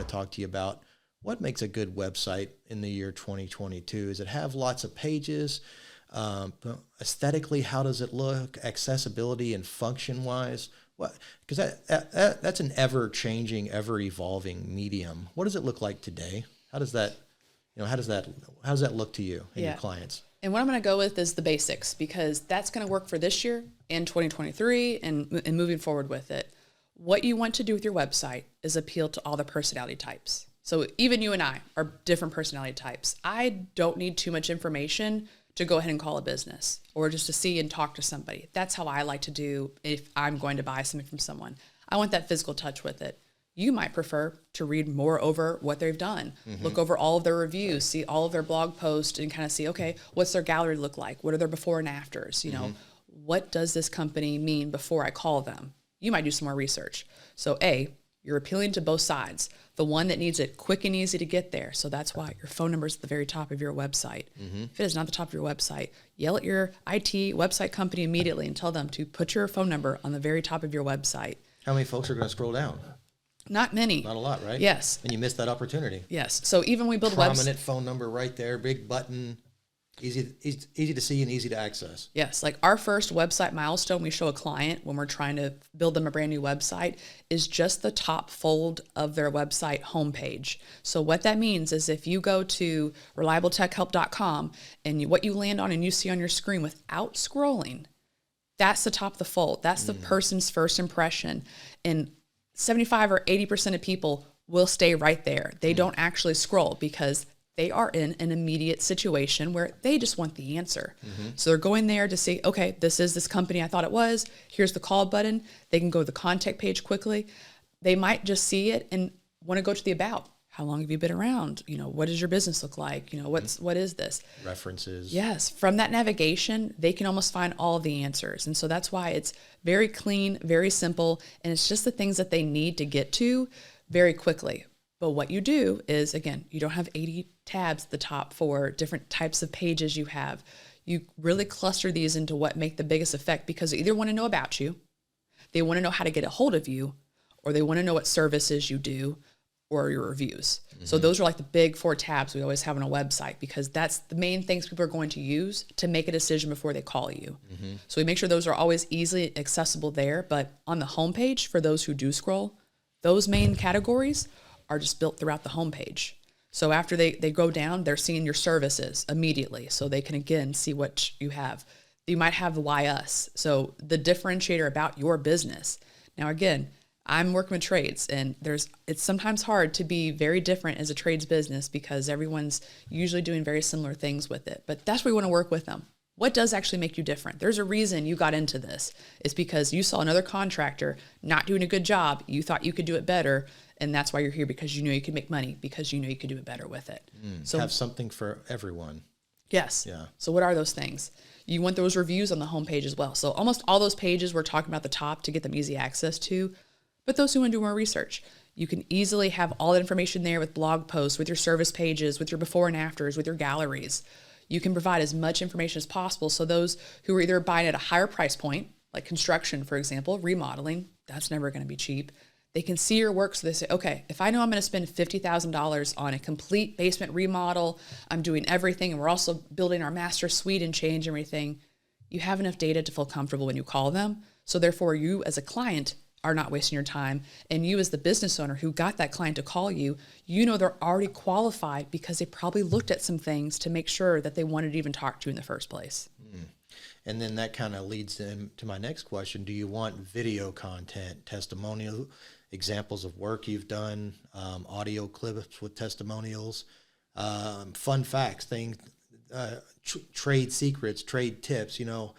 talk to you about what makes a good website in the year 2022. Does it have lots of pages? Aesthetically, how does it look? Accessibility and function wise? What? Because that's an ever changing, ever evolving medium. What does it look like today? How does that look to you and your clients? And what I'm going to go with is the basics, because that's going to work for this year and 2023 and moving forward with it. What you want to do with your website is appeal to all the personality types. So even you and I are different personality types. I don't need too much information to go ahead and call a business or just to see and talk to somebody. That's how I like to do if I'm going to buy something from someone. I want that physical touch with it. You might prefer to read more over what they've done, look over all of their reviews, see all of their blog posts, and kind of see, okay, what's their gallery look like? What are their before and afters? You know, what does this company mean before I call them? You might do some more research. So you're appealing to both sides. The one that needs it quick and easy to get there. So that's why your phone number is at the very top of your website. If it is not the top of your website, yell at your IT website company immediately and tell them to put your phone number on the very top of your website. How many folks are going to scroll down? Not many. Not a lot, right? Yes. And you missed that opportunity. Yes. So even we build prominent phone number right there, big button, easy to see and easy to access. Yes. Like our first website milestone we show a client when we're trying to build them a brand new website is just the top fold of their website homepage. So what that means is if you go to reliabletechhelp.com and what you land on and you see on your screen without scrolling, that's the top of the fold. That's the person's first impression. And 75 or 80% of people will stay right there. They don't actually scroll because they are in an immediate situation where they just want the answer. So they're going there to see, okay, this is this company I thought it was. Here's the call button. They can go to the contact page quickly. They might just see it and want to go to the about. How long have you been around? You know, what does your business look like? You know, what is this? References. Yes. From that navigation, they can almost find all of the answers. And so that's why it's very clean, very simple, and it's just the things that they need to get to very quickly. But what you do is, again, you don't have 80 tabs at the top for different types of pages you have. You really cluster these into what make the biggest effect because they either want to know about you, they want to know how to get a hold of you, or they want to know what services you do, or your reviews. So those are like the big 4 tabs we always have on a website because that's the main things people are going to use to make a decision before they call you. So we make sure those are always easily accessible there. But on the homepage, for those who do scroll, those main categories are just built throughout the homepage. So after they go down, they're seeing your services immediately. So they can, again, see what you have. You might have the why us. So the differentiator about your business. Now, again, I'm working with trades and it's sometimes hard to be very different as a trades business because everyone's usually doing very similar things with it. But that's where we want to work with them. What does actually make you different? There's a reason you got into this. It's because you saw another contractor not doing a good job. You thought you could do it better. And that's why you're here because you know you could make money because you know you could do it better with it. So have something for everyone. Yes. Yeah. So what are those things? You want those reviews on the homepage as well. So almost all those pages we're talking about the top to get them easy access to. But those who want to do more research, you can easily have all that information there with blog posts, with your service pages, with your before and afters, with your galleries. You can provide as much information as possible. So those who are either buying at a higher price point, like construction, for example, remodeling, that's never going to be cheap. They can see your work so they say, okay, if I know I'm going to spend $50,000 on a complete basement remodel, I'm doing everything, and we're also building our master suite and change everything, you have enough data to feel comfortable when you call them. So therefore, you as a client are not wasting your time. And you as the business owner who got that client to call you, you know they're already qualified because they probably looked at some things to make sure that they wanted to even talk to you in the first place. And then that kind of leads to my next question. Do you want video content, testimonial, examples of work you've done, audio clips with testimonials, fun facts, trade secrets, trade tips, you know,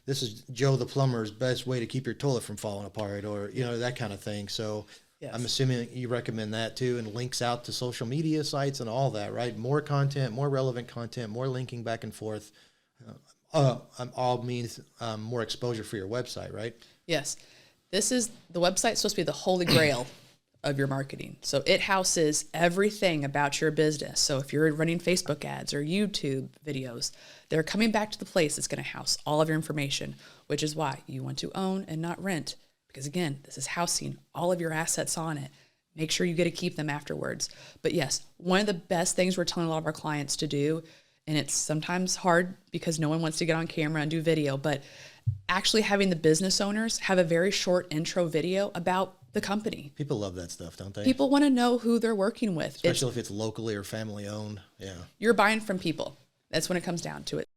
this is Joe the plumber's best way to keep your toilet from falling apart, or, you know, that kind of thing. So yes. I'm assuming you recommend that too, and links out to social media sites and all that, right? More content, more relevant content, more linking back and forth. All means more exposure for your website, right? Yes. The website's supposed to be the holy grail of your marketing. So it houses everything about your business. So if you're running Facebook ads or YouTube videos, they're coming back to the place that's going to house all of your information, which is why you want to own and not rent. Because again, this is housing all of your assets on it. make sure you get to keep them afterwards. But yes, one of the best things we're telling a lot of our clients to do, and it's sometimes hard because no one wants to get on camera and do video, but actually having the business owners have a very short intro video about the company. People love that stuff, don't they? People want to know who they're working with. Especially if it's locally or family owned. Yeah. You're buying from people. That's when it comes down to it.